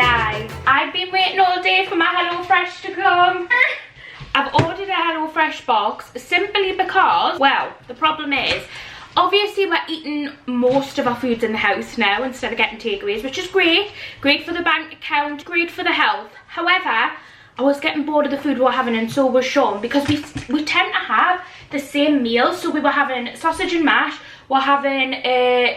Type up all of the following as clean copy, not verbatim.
Guys, I've been waiting all day for my HelloFresh to come. I've ordered a HelloFresh box simply because, well, the problem is, obviously we're eating most of our foods in the house now instead of getting takeaways, which is great. Great for the bank account, great for the health. However, I was getting bored of the food we were having, and so was Sean, because we tend to have the same meals. So we were having sausage and mash, we're having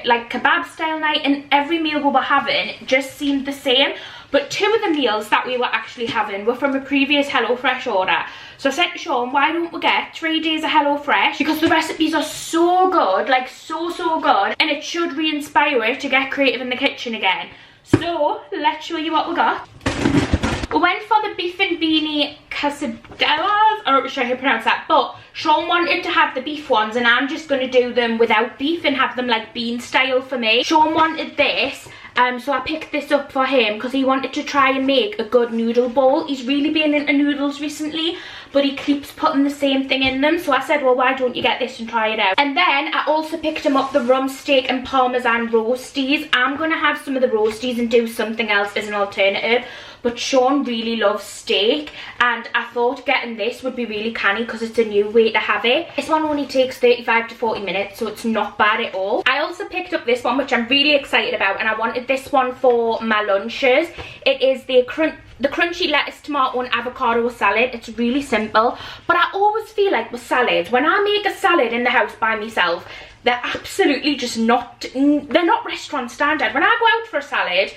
like kebab style night, and every meal we were having just seemed the same. But two of the meals that we were actually having were from a previous HelloFresh order. So I said to Sean, why don't we get 3 days of HelloFresh, because the recipes are so good, like so good, and it should re-inspire it to get creative in the kitchen again. So let's show you what we got. We went for the beef and beanie quesadillas, or I'm not sure how to pronounce that, but Sean wanted to have the beef ones, and I'm just going to do them without beef and have them like bean style for me. Sean wanted this, so I picked this up for him because he wanted to try and make a good noodle bowl. He's really been into noodles recently, but he keeps putting the same thing in them. So I said, well, why don't you get this and try it out? And then I also picked him up the rump steak and parmesan roasties. I'm going to have some of the roasties and do something else as an alternative. But Sean really loves steak, and I thought getting this would be really canny because it's a new way to have it. This one only takes 35 to 40 minutes, so it's not bad at all. I also picked up this one, which I'm really excited about, and I wanted this one for my lunches. It is the crunchy lettuce, tomato and avocado salad. It's really simple, but I always feel like with salads, when I make a salad in the house by myself, they're absolutely just not, they're not restaurant standard. When I go out for a salad,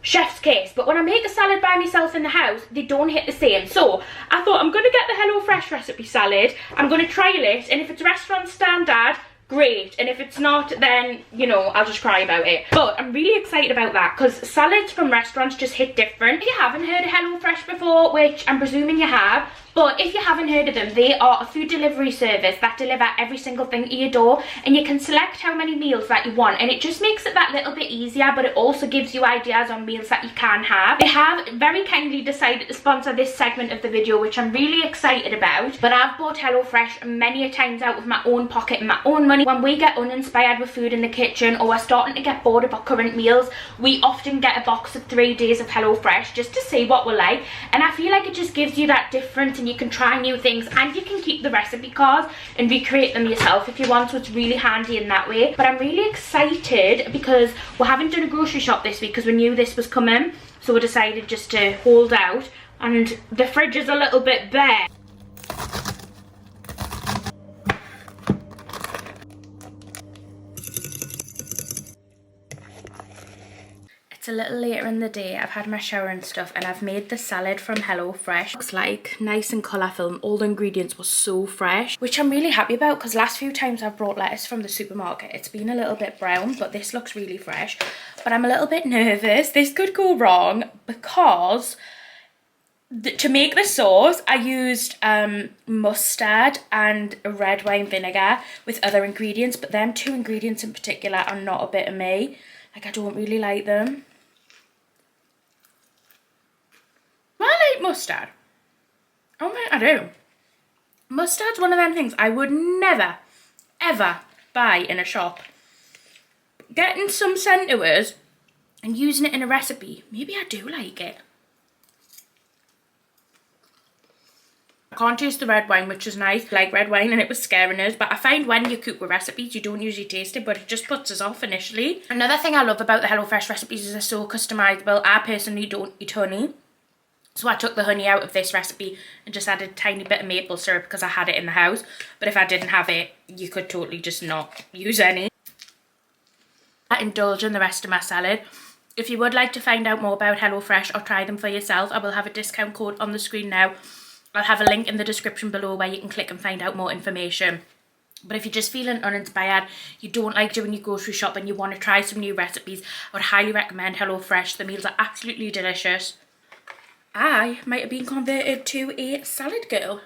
chef's kiss, but when I make a salad by myself in the house, they don't hit the same. So I thought, I'm going to get the HelloFresh recipe salad, I'm going to trial it, and if it's restaurant standard, great, and if it's not, then, you know, I'll just cry about it. But I'm really excited about that because salads from restaurants just hit different. If you haven't heard of HelloFresh before, which I'm presuming you have, but if you haven't heard of them, they are a food delivery service that deliver every single thing to your door, and you can select how many meals that you want, and it just makes it that little bit easier, but it also gives you ideas on meals that you can have. They have very kindly decided to sponsor this segment of the video, which I'm really excited about. But I've bought HelloFresh many a times out of my own pocket and my own money. When we get uninspired with food in the kitchen, or we're starting to get bored of our current meals, we often get a box of 3 days of HelloFresh just to see what we like, and I feel like it just gives you that difference, and you can try new things, and you can keep the recipe cards and recreate them yourself if you want, so it's really handy in that way. But I'm really excited because we haven't done a grocery shop this week because we knew this was coming, so we decided just to hold out, and the fridge is a little bit bare. It's a little later in the day, I've had my shower and stuff, and I've made the salad from HelloFresh. Looks like nice and colourful, and all the ingredients were so fresh, which I'm really happy about because last few times I've brought lettuce from the supermarket, it's been a little bit brown, but this looks really fresh. But I'm a little bit nervous, this could go wrong, because to make the sauce I used mustard and red wine vinegar with other ingredients, but them two ingredients in particular are not a bit of me. Like, I don't really like them. I like mustard. Oh my, I do. Mustard's one of them things I would never, ever buy in a shop. Getting some sent to us and using it in a recipe, maybe I do like it. I can't taste the red wine, which is nice. I like red wine and it was scaring us, but I find when you cook with recipes you don't usually taste it, but it just puts us off initially. Another thing I love about the HelloFresh recipes is they're so customizable. I personally don't eat honey, so I took the honey out of this recipe and just added a tiny bit of maple syrup because I had it in the house, but if I didn't have it you could totally just not use any. I indulge in the rest of my salad. If you would like to find out more about HelloFresh or try them for yourself, I will have a discount code on the screen now. I'll have a link in the description below where you can click and find out more information. But if you're just feeling uninspired, you don't like doing your grocery shop and you want to try some new recipes, I would highly recommend HelloFresh. The meals are absolutely delicious. I might have been converted to a salad girl.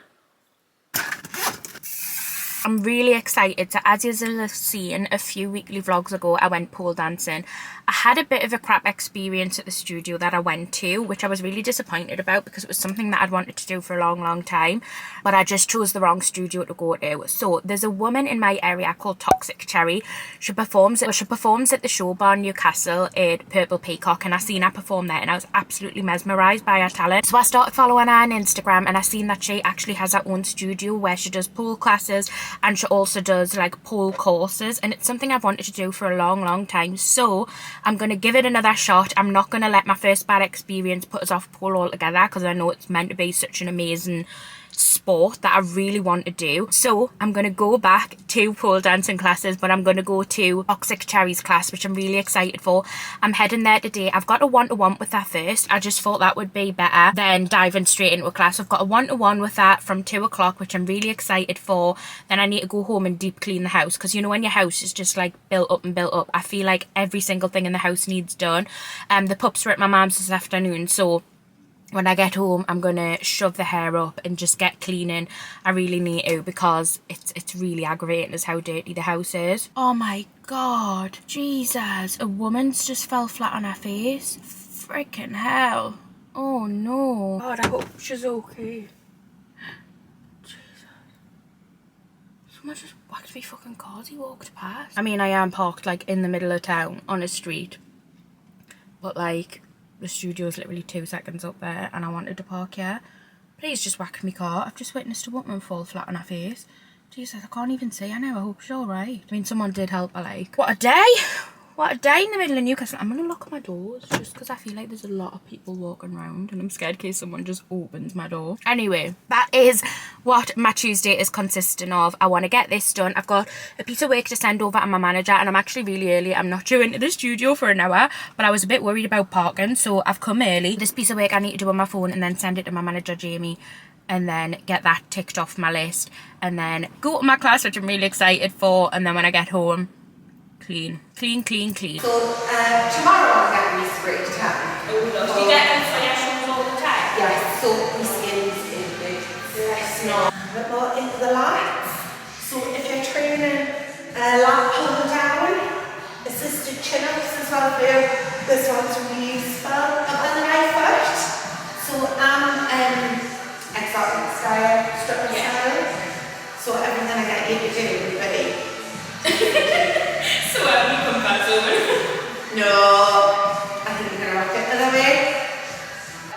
I'm really excited. So as you'll have seen a few weekly vlogs ago, I went pole dancing. I had a bit of a crap experience at the studio that I went to, which I was really disappointed about because it was something that I'd wanted to do for a long time, but I just chose the wrong studio to go to. So there's a woman in my area called Toxic Cherry. She performs at the show bar in Newcastle at Purple Peacock, and I seen her perform there and I was absolutely mesmerised by her talent. So I started following her on Instagram, and I seen that she actually has her own studio where she does pole classes and she also does like pole courses, and it's something I've wanted to do for a long time. So I'm going to give it another shot. I'm not going to let my first bad experience put us off pole altogether, because I know it's meant to be such an amazing sport that I really want to do. So I'm going to go back to pole dancing classes, but I'm going to go to Toxic Cherry's class, which I'm really excited for. I'm heading there today. I've got a one-to-one with her first. I just thought that would be better than diving straight into a class. I've got a one-to-one with her from 2 o'clock, which I'm really excited for. Then I need to go home and deep clean the house, because you know when your house is just like built up, I feel like every single thing in the house needs done. The pups were at my mum's this afternoon, so when I get home, I'm going to shove the hair up and just get cleaning. I really need to, because it's really aggravating as how dirty the house is. Oh my God. Jesus. A woman's just fell flat on her face. Freaking hell. Oh no. God, I hope she's okay. Jesus. Someone just whacked me fucking car as he walked past. I mean, I am parked like in the middle of town on a street. But like, the studio is literally 2 seconds up there and I wanted to park here. Please just whack me car. I've just witnessed a woman fall flat on her face. Jesus, I can't even see her now. I hope she's alright. I mean, someone did help her, like. What a day! What a day in the middle of Newcastle. I'm going to lock my doors just because I feel like there's a lot of people walking around and I'm scared in case someone just opens my door. Anyway, that is what my Tuesday is consisting of. I want to get this done. I've got a piece of work to send over to my manager, and I'm actually really early. I'm not due into the studio for an hour, but I was a bit worried about parking, so I've come early. This piece of work I need to do on my phone and then send it to my manager, Jamie, and then get that ticked off my list, and then go to my class, which I'm really excited for, and then when I get home, clean. So, tomorrow I'm getting my spray tan. Oh, no. Do you get them for your shoes all the time? Yes, so my skin's in good. Yes, no. A bit more into the lights. So if you're training lat pull down, assisted chin-ups as well for you, this one's really useful. On the right foot. So I'm exotic style, stripper style. So everything I get you to do would be so have you come back over? No, I think we're gonna rock it the other way.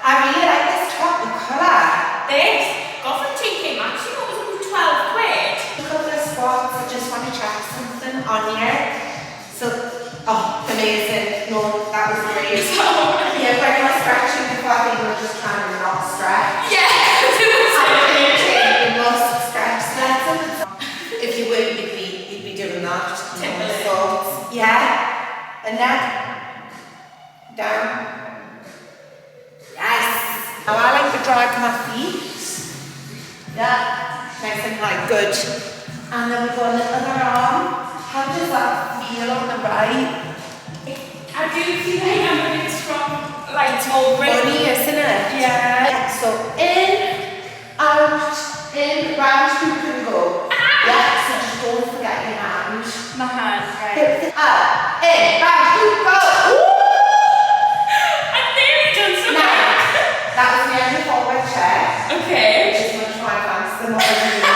I really like this top, the colour. This? Got from TK Maxx, you know it was only 12 quid. A couple of spots, I just want to check something on here. So, oh, amazing. No, that was great. Yeah, when you're stretching before, I think we're just trying to not stretch. Yeah, you must stretch. If you would, you'd be doing that. So, yeah, and then down. Yes. Now I like to drag my feet. Yeah, nice and like good. And then we go on the other arm. How does that feel on the right? I do feel like I'm a bit strong, like it's more Funny, isn't it? Yeah. So in, out, in, round, you can go. Yeah, so just don't forget your hand. My hand, right. Up, in, round, you go. I've nearly done something. Now, that was the only forward check. Okay. Which is much more advanced than what I was doing.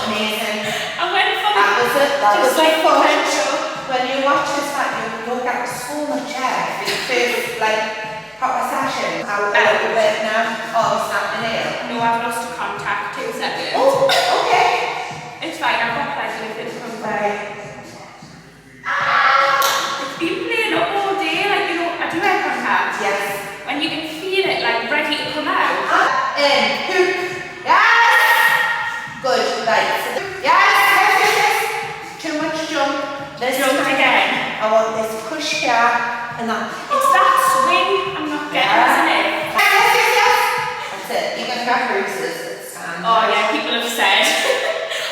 Amazing. I went for that was it. That was like fun. potential. When you watch this, like, you'll get so much air. The first, like, proper session. Out a little bit now. Oh, snapping it. No, I've lost contact. 2 seconds. Oh, okay. It's fine. I've got like a little from Right. It's been playing up all day. Like, you know, I do eye contact. Yes. When you can feel it, like, ready to come out. In. Hook. Yes. Good. Right. Yes. Too much jump. This Jump again. I want this push here and that. It's that swing I'm not getting, isn't it? Yes. That's it. You're going to get bruises. Oh yeah, people have said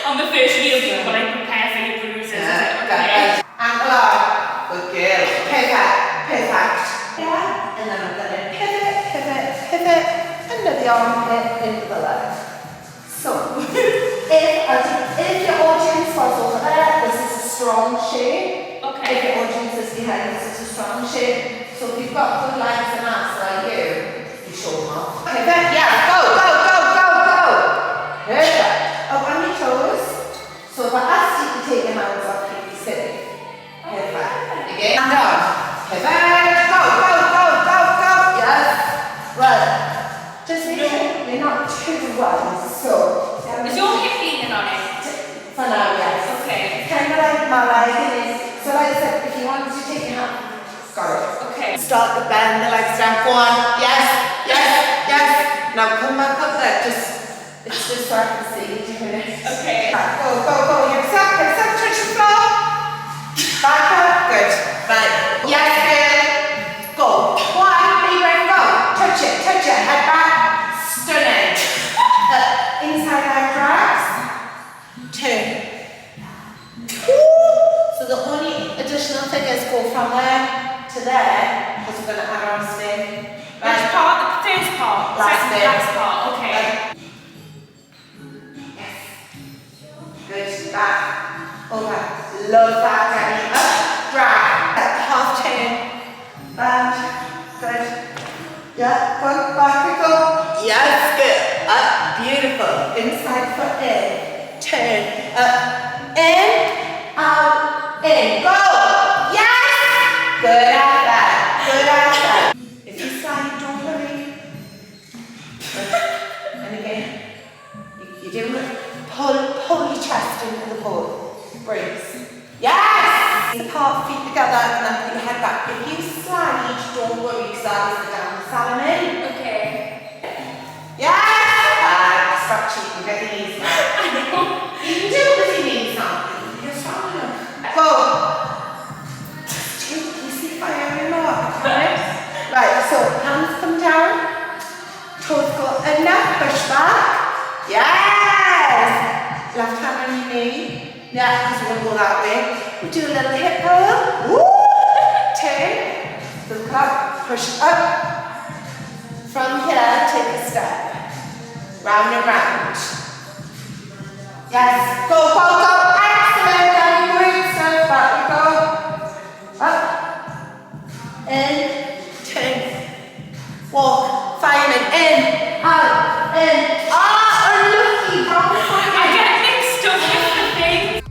on the first video, but I prepare for your bruises. Yeah, okay. Ankle up. Good girl. Perfect. Yeah. And then I'm going to pivot, under the armpit, into the leg. So, if your audience was over there, this is a strong shape. Okay. If your audience is behind, this is a strong shape. So if you've got good legs and ass like you show them off. Okay, then, yeah, go. Perfect. Up on your toes. So if I asked you to take your hands off, you'd be sitting. Perfect. Again, and down. Perfect. Go. Yes. Right. Just make sure you're not too wide. So. Is your hip leaning on it? For now, yes. Okay. Kind of like my leg is. So like I said, if you wanted to take your hand, got it. Okay. Start to bend the legs down. Go on. Yes. Now come back up there. It's just so I can see you doing it. Okay. Right, go. Hips up, touch the floor. Back up. Good. Right. Yes, good. Go. One, be ready, go. Touch it. Head back. Stunning. Inside leg drags. Turn. So the only additional thing is go from there to there, because we're going to add our spin. Which part? The first part? Last part, okay. Yes. Good. Back. Over. Love that, Demi. Up. Drag. Half turn. Bend. Good. Yeah. Good. Back we go. Yes. Good. Up. Beautiful. Inside foot in. Turn. Up. In. Out. In. Go. Yes. Good at that. If you slide, don't worry. And again, you do it. Pull your chest into the pole. Brace. Yes! You part feet together and then put your head back. If you slide, don't worry, because that is the down salmon. Okay. Yes! Stop cheating, get your knees down. You can do it with your knees down. You're strong enough. Go. You see fire in your Right, so hands come down, toes go enough, push back. Yes! Left hand on your knee. Yeah, because we're going to go that way. We do a little hip pull. Woo! Turn. Look up, push up. From here, take a step. Round and round. Yes, go. Excellent, and great stuff. Back we go. Up. In. Turn. Walk. Fireman. In. Out. In. Unlucky. Wrong foot. I get mixed up with the thing.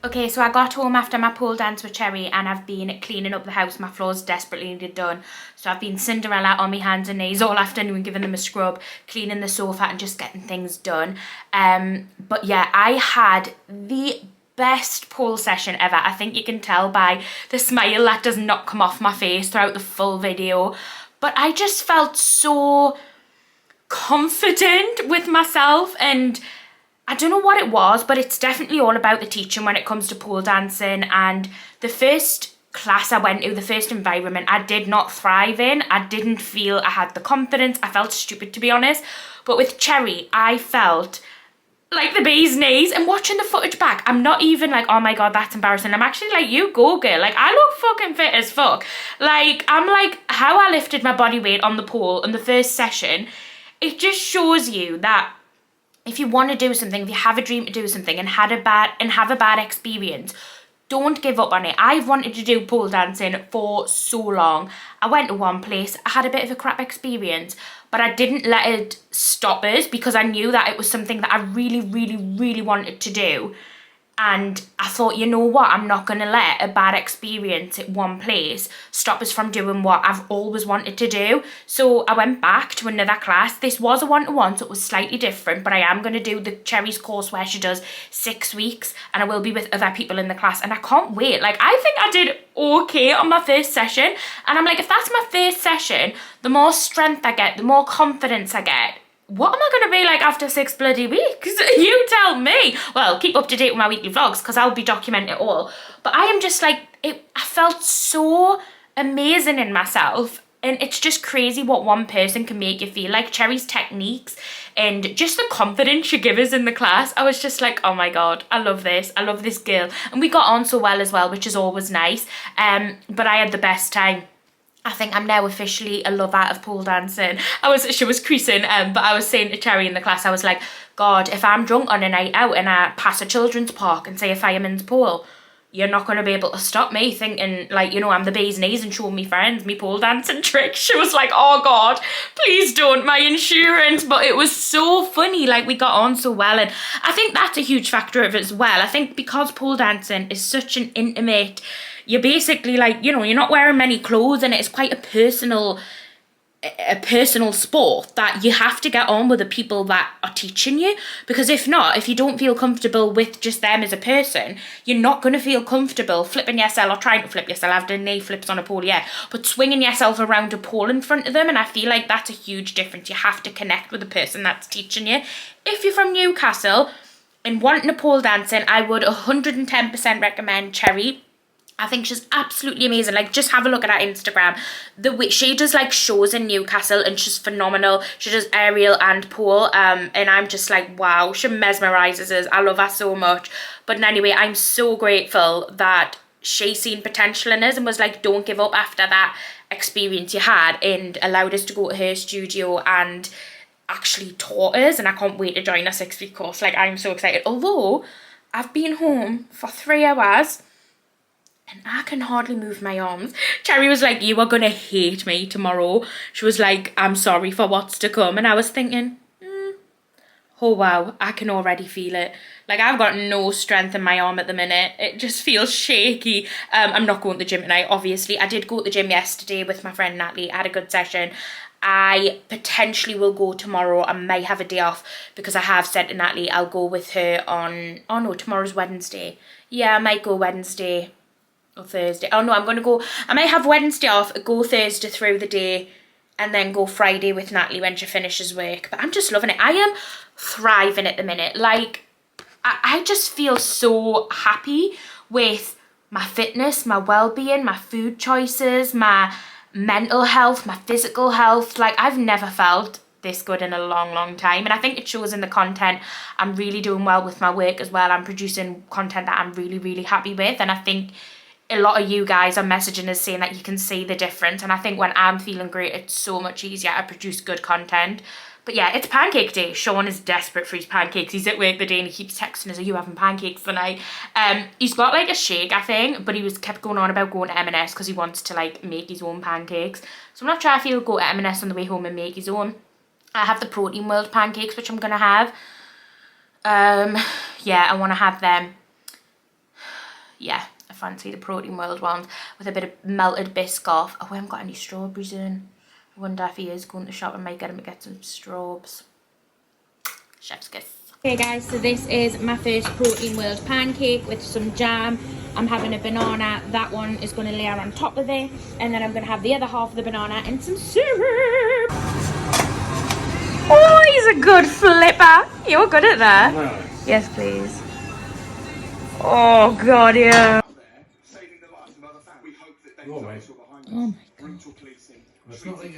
Okay, so I got home after my pole dance with Cherry and I've been cleaning up the house. My floors desperately needed done. So I've been Cinderella on my hands and knees all afternoon, giving them a scrub, cleaning the sofa and just getting things done. But yeah, I had the best pole session ever. I think you can tell by the smile that does not come off my face throughout the full video. But I just felt so confident with myself, and I don't know what it was, but it's definitely all about the teaching when it comes to pole dancing. And the first class I went to, the first environment, I did not thrive in. I didn't feel I had the confidence. I felt stupid, to be honest. But with Cherry, I felt like the bee's knees. And watching the footage back, I'm not even like, oh my god, that's embarrassing. I'm actually like, you go girl. Like, I look fucking fit as fuck. Like, I'm like, how I lifted my body weight on the pole in the first session, it just shows you that if you want to do something, if you have a dream to do something and have a bad experience, don't give up on it. I've wanted to do pole dancing for so long. I went to one place, I had a bit of a crap experience, but I didn't let it stop us because I knew that it was something that I really, really, really wanted to do. And I thought, you know what, I'm not going to let a bad experience at one place stop us from doing what I've always wanted to do. So I went back to another class. This was a one-to-one, so it was slightly different, but I am going to do the Cherry's course where she does 6 weeks, and I will be with other people in the class, and I can't wait. Like, I think I did okay on my first session, and I'm like, if that's my first session, the more strength I get, the more confidence I get, what am I going to be like after 6 bloody weeks? You tell me. Well, keep up to date with my weekly vlogs because I'll be documenting it all. But I am just like, I felt so amazing in myself. And it's just crazy what one person can make you feel like. Cherry's techniques and just the confidence she gives us in the class. I was just like, oh my God, I love this. I love this girl. And we got on so well as well, which is always nice. But I had the best time. I think I'm now officially a lover of pole dancing. She was creasing, but I was saying to Cherry in the class, I was like, God, if I'm drunk on a night out and I pass a children's park and say a fireman's pole, you're not going to be able to stop me thinking, like, you know, I'm the bee's knees and showing me friends me pole dancing tricks. She was like, oh God, please don't, my insurance. But it was so funny, like, we got on so well. And I think that's a huge factor of it as well. I think because pole dancing is such an intimate, you're basically like, you know, you're not wearing many clothes, and it's quite a personal sport that you have to get on with the people that are teaching you, because if not, if you don't feel comfortable with just them as a person, you're not going to feel comfortable flipping yourself or trying to flip yourself. I've done knee flips on a pole, yeah, but swinging yourself around a pole in front of them. And I feel like that's a huge difference. You have to connect with the person that's teaching you. If you're from Newcastle and wanting a pole dancing, I would 110% recommend Cherry. I think she's absolutely amazing. Like, just have a look at her Instagram. The way she does like shows in Newcastle, and she's phenomenal. She does aerial and pole, and I'm just like, wow, she mesmerizes us. I love her so much. But anyway, I'm so grateful that she's seen potential in us and was like, don't give up after that experience you had, and allowed us to go to her studio and actually taught us. And I can't wait to join her 6-week course. Like, I'm so excited. Although I've been home for 3 hours and I can hardly move my arms. Cherry was like, you are going to hate me tomorrow. She was like, I'm sorry for what's to come. And I was thinking, oh wow, I can already feel it. Like, I've got no strength in my arm at the minute. It just feels shaky. I'm not going to the gym tonight, obviously. I did go to the gym yesterday with my friend Natalie. I had a good session. I potentially will go tomorrow. I may have a day off because I have said to Natalie I'll go with her on, oh no, tomorrow's Wednesday. Yeah, I might go Wednesday or Thursday. Oh no, I'm going to go, I might have Wednesday off, go Thursday through the day, and then go Friday with Natalie when she finishes work. But I'm just loving it. I am thriving at the minute. Like, I just feel so happy with my fitness, my well-being, my food choices, my mental health, my physical health. Like, I've never felt this good in a long time, and I think it shows in the content. I'm really doing well with my work as well. I'm producing content that I'm really happy with, and I think a lot of you guys are messaging us saying that you can see the difference. And I think when I'm feeling great, it's so much easier to produce good content. But yeah, it's pancake day. Sean is desperate for his pancakes. He's at work the day and he keeps texting us, are you having pancakes tonight? He's got like a shake, I think, but he kept going on about going to M&S because he wants to like make his own pancakes. So I'm not sure if he'll go to M&S on the way home and make his own. I have the Protein World pancakes, which I'm gonna have. Yeah, I want to have them. Yeah, I fancy the Protein World ones with a bit of melted Biscoff. Oh, I haven't got any strawberries in. I wonder if he is going to shop and might get him to get some straws. Chef's kiss. Okay guys, so this is my first Protein World pancake with some jam. I'm having a banana. That one is going to layer on top of it. And then I'm going to have the other half of the banana and some syrup. Oh, he's a good flipper. You're good at that. Nice. Yes, please. Oh, God, yeah. Oh my God. It's not like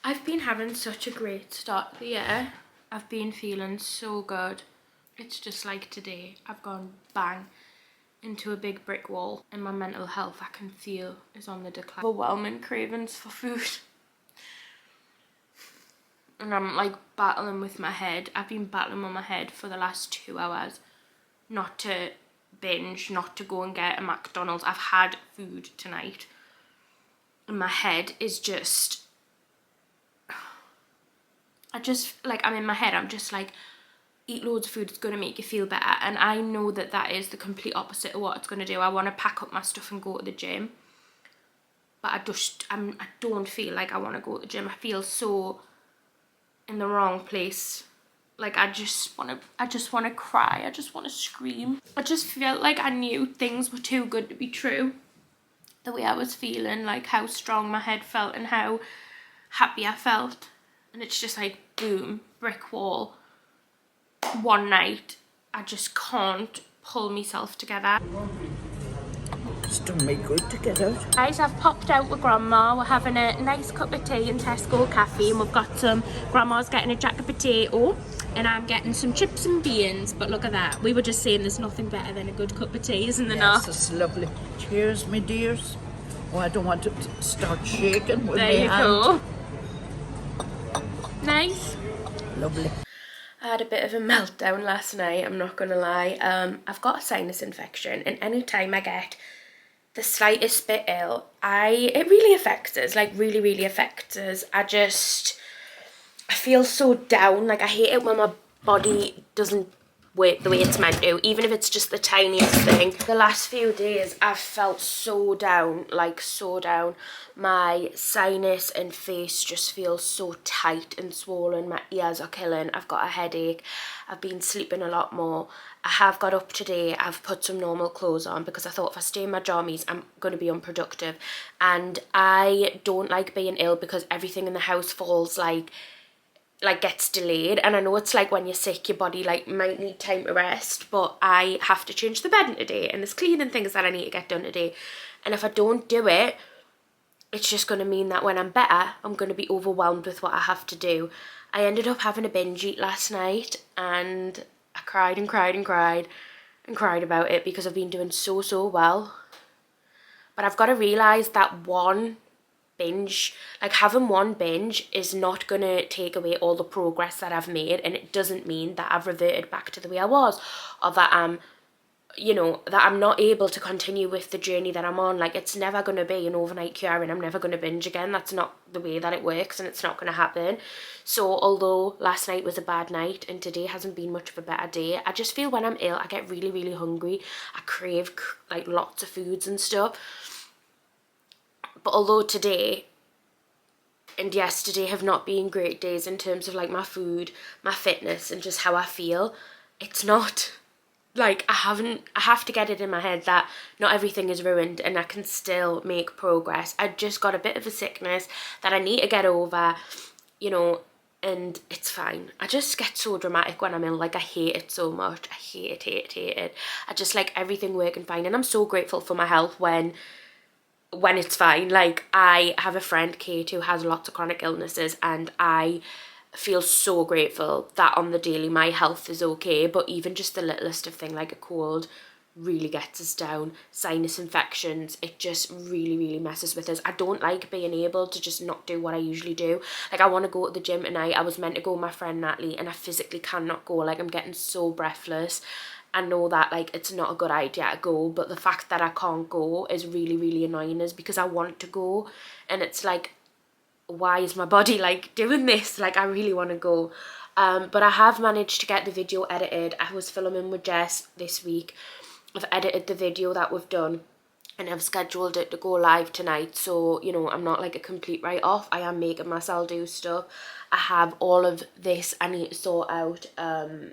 I've been having such a great start to the year. I've been feeling so good. It's just like today, I've gone bang into a big brick wall, and my mental health I can feel is on the decline. Overwhelming cravings for food. And I'm like battling with my head. I've been battling with my head for the last 2 hours. Not to binge, not to go and get a McDonald's. I've had food tonight. And my head is just... I'm in my head, I'm just like, eat loads of food, it's going to make you feel better. And I know that that is the complete opposite of what it's going to do. I want to pack up my stuff and go to the gym. But I don't feel like I want to go to the gym. I feel so in the wrong place. Like I just want to cry. I just want to scream. I just felt like I knew things were too good to be true. The way I was feeling, like how strong my head felt and how happy I felt. And it's just like, boom, brick wall. One night, I just can't pull myself together. It's done me good to get out. Guys, I've popped out with Grandma. We're having a nice cup of tea in Tesco Cafe, and we've got some, Grandma's getting a jack of potato, and I'm getting some chips and beans. But look at that. We were just saying there's nothing better than a good cup of tea, isn't there? Yes, it's lovely. Cheers, me dears. Oh, I don't want to start shaking with there you hand. go. Nice. Lovely. I had a bit of a meltdown last night, I'm not gonna lie. I've got a sinus infection, and any time I get the slightest bit ill, it really affects us, like really affects us. I feel so down. Like I hate it when my body doesn't work the way it's meant to, even if it's just the tiniest thing. The last few days I've felt so down, like so down. My sinus and face just feel so tight and swollen. My ears are killing. I've got a headache. I've been sleeping a lot more. I have got up today. I've put some normal clothes on because I thought if I stay in my jammies I'm going to be unproductive, and I don't like being ill because everything in the house falls like gets delayed. And I know it's like when you're sick your body like might need time to rest, but I have to change the bedding today and there's cleaning things that I need to get done today, and if I don't do it, it's just going to mean that when I'm better I'm going to be overwhelmed with what I have to do. I ended up having a binge eat last night, and I cried and cried and cried and cried about it because I've been doing so well. But I've got to realise that one binge, like having one binge is not going to take away all the progress that I've made, and it doesn't mean that I've reverted back to the way I was, or that I'm, you know, that I'm not able to continue with the journey that I'm on. Like it's never going to be an overnight cure and I'm never going to binge again. That's not the way that it works, and it's not going to happen. So although last night was a bad night and today hasn't been much of a better day, I just feel when I'm ill I get really hungry. I crave like lots of foods and stuff. But although today and yesterday have not been great days in terms of like my food, my fitness and just how I feel, it's not like I have to get it in my head that not everything is ruined and I can still make progress. I just got a bit of a sickness that I need to get over, you know, and it's fine. I just get so dramatic when I'm ill. Like I hate it so much. I hate it. I just like everything working fine, and I'm so grateful for my health when it's fine. Like I have a friend, Kate, who has lots of chronic illnesses, and I feel so grateful that on the daily my health is okay, but even just the littlest of thing like a cold really gets us down. Sinus infections, it just really messes with us. I don't like being able to just not do what I usually do. Like I want to go to the gym tonight. I was meant to go with my friend Natalie and I physically cannot go. Like I'm getting so breathless. I know that like it's not a good idea to go, but the fact that I can't go is really annoying us because I want to go, and it's like, why is my body like doing this? Like I really want to go. But I have managed to get the video edited. I was filming with Jess this week. I've edited the video that we've done and I've scheduled it to go live tonight, so you know I'm not like a complete write-off. I am making myself do stuff. I have all of this I need to sort out.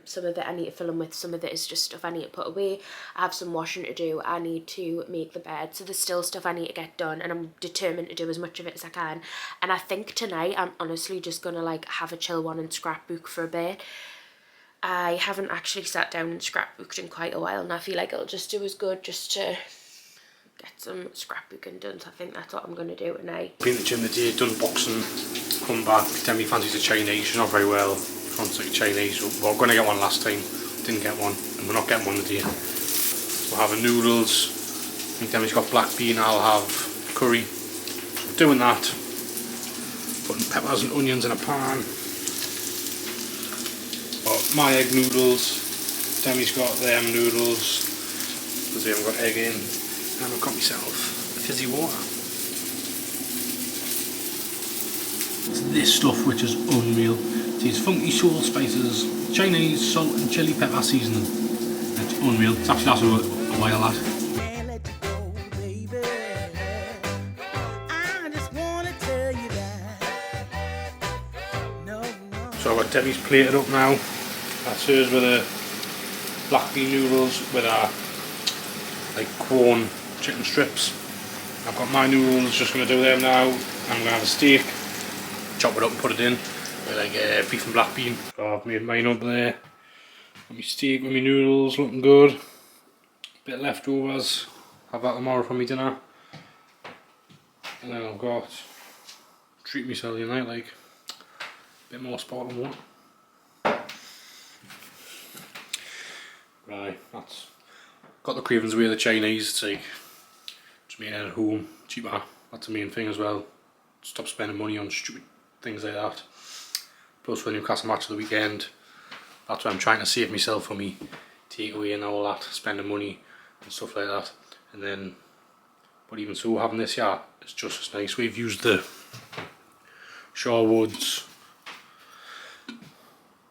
Some of it I need to film with, some of it is just stuff I need to put away. I have some washing to do. I need to make the bed, so there's still stuff I need to get done, and I'm determined to do as much of it as I can. And I think tonight I'm honestly just gonna like have a chill one and scrapbook for a bit. I haven't actually sat down and scrapbooked in quite a while, and I feel like it'll just do as good just to get some scrapbooking done, so I think that's what I'm going to do tonight. Been to the gym today, done boxing, come back. Demi fancies a Chinese, she's not very well. Fancies like Chinese, we were going to get one last time, didn't get one, and we're not getting one today. We're having noodles. I think Demi's got black bean, I'll have curry. So we're doing that. Putting peppers and onions in a pan. Got my egg noodles. Demi's got them noodles because they haven't got egg in. And I've got myself fizzy water. It's this stuff which is unreal. These funky soul spices, Chinese salt and chili pepper seasoning. It's unreal. It's actually lasted a while, that. So I've got Debbie's plated up now. That's hers with the black bean noodles with our like corn chicken strips. I've got my noodles, just going to do them now. I'm going to have a steak, chop it up and put it in with like beef and black bean. So I've made mine up there. Got my steak with my noodles, looking good. Bit of leftovers, have that tomorrow for my dinner. And then I've got, treat myself tonight, like a bit more sparkling water. Right, that's got the cravings away of the Chinese. It's like just made it at home, cheaper. That's the main thing as well. Stop spending money on stupid things like that. Plus for the Newcastle match of the weekend, that's why I'm trying to save myself for me takeaway and all that, spending money and stuff like that. And then, but even so, having this here, it's just as nice. We've used the Sherwood's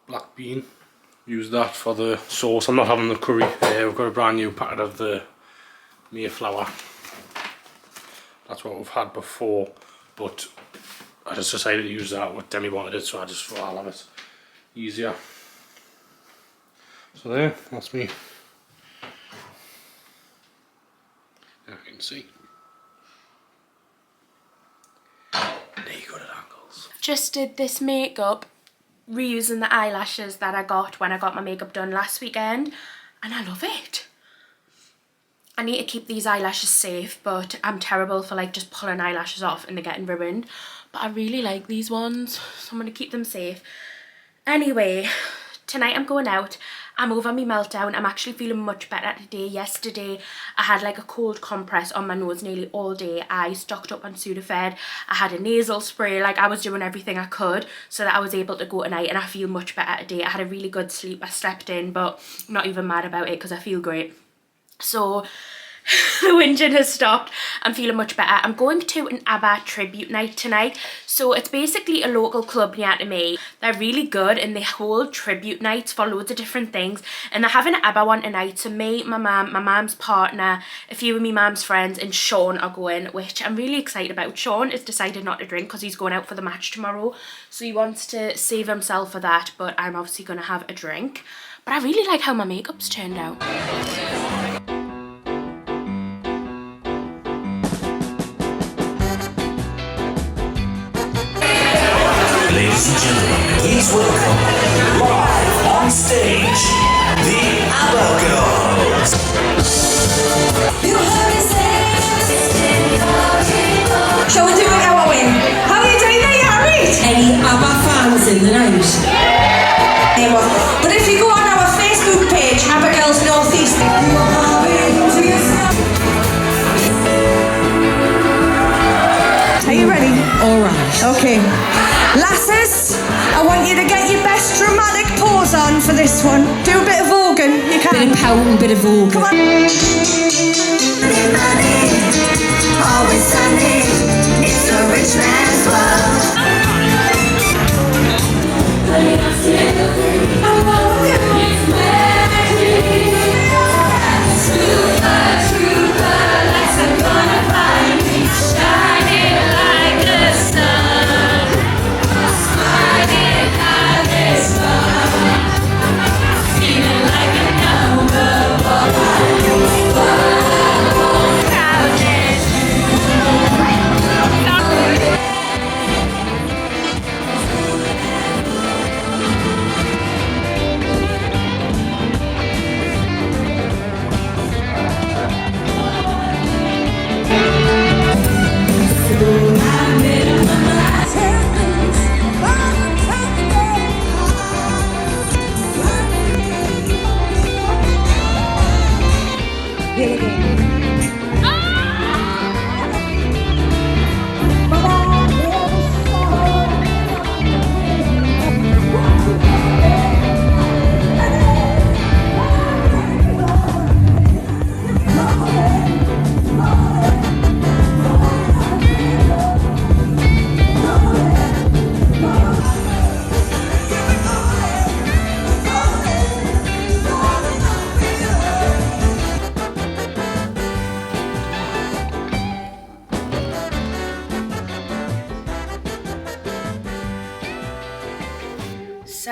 black bean. Use that for the sauce. I'm not having the curry. We've got a brand new packet of the Mayflower. That's what we've had before, but I just decided to use that. What Demi wanted it, so I just thought I'll have it easier. So there, that's me. Now you can see. There you go at angles. Just did this makeup reusing the eyelashes that I got when I got my makeup done last weekend, and I love it. I need to keep these eyelashes safe, but I'm terrible for like just pulling eyelashes off and they're getting ruined. But I really like these ones, so I'm going to keep them safe. Anyway, tonight I'm going out. I'm over my meltdown. I'm actually feeling much better today. Yesterday I had like a cold compress on my nose nearly all day. I stocked up on Sudafed. I had a nasal spray. Like I was doing everything I could so that I was able to go tonight, and I feel much better today. I had a really good sleep. I slept in, but I'm not even mad about it because I feel great. So the whinging has stopped. I'm feeling much better. I'm going to an Abba Tribute night tonight. So it's basically a local club near to me. They're really good and they hold tribute nights for loads of different things. And they're having an Abba one tonight. So me, my mum, my mum's partner, a few of my mum's friends and Sean are going, which I'm really excited about. Sean has decided not to drink because he's going out for the match tomorrow. So he wants to save himself for that, but I'm obviously going to have a drink. But I really like how my makeup's turned out. Ladies and gentlemen, please welcome live on stage the Abba Girls. Shall we do it our way? How are you doing there, Harry? Any Abba fans in the night? But if you go on our Facebook page, Abba Girls North East. Are you ready? All right. Okay. Lasses, I want you to get your best dramatic pose on for this one. Do a bit of organ, you can. Bit of pout, bit of organ. Come on. Always sunny, it's a rich man's world.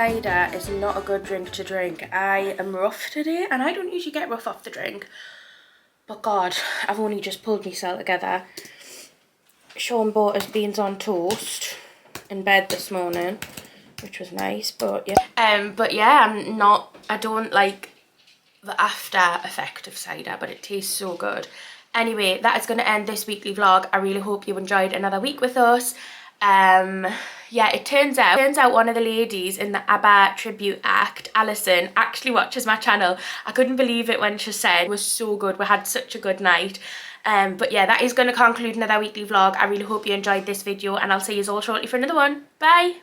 cider is not a good drink to drink. I am rough today, and I don't usually get rough off the drink. But God, I've only just pulled myself together. Sean bought us beans on toast in bed this morning, which was nice, but yeah. I don't like the after effect of cider, but it tastes so good. Anyway, that is going to end this weekly vlog. I really hope you enjoyed another week with us. Yeah, it turns out one of the ladies in the Abba Tribute act, Alison, actually watches my channel. I couldn't believe it when she said it was so good. We had such a good night. But yeah, that is going to conclude another weekly vlog. I really hope you enjoyed this video, and I'll see you all shortly for another one. Bye!